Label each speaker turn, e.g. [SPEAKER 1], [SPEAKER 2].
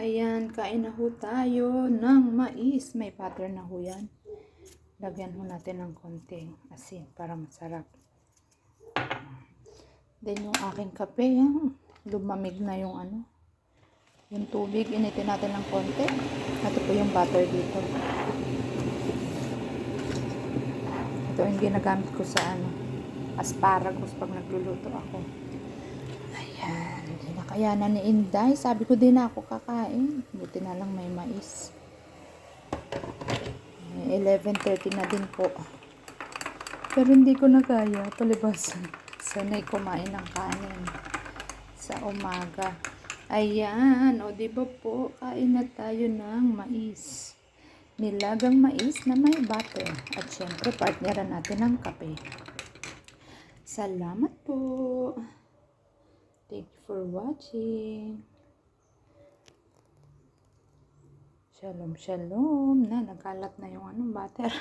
[SPEAKER 1] Ayan, kain na ho tayo ng mais. May butter na ho yan. Lagyan ho natin ng konting asin para masarap. Then yung aking kape, yan. Lumamig na yung yung tubig. Initin natin ng konti. Ito po yung butter dito. Ito yung ginagamit ko sa asparagus pag nagluluto ako. Ayan. Hindi na kaya na ni Inday. Sabi ko din ako kakain. Buti na lang may mais. 11:30 na din po. Pero hindi ko na kaya. Palibasan. Sanay kumain ng kanin sa umaga. Ayan. O diba po, kain na tayo ng mais. Nilagang mais na may butter. At syempre, partneran natin ng kape. Salamat po. Thank you for watching. Shalom, shalom. Nagkalat na yung butter.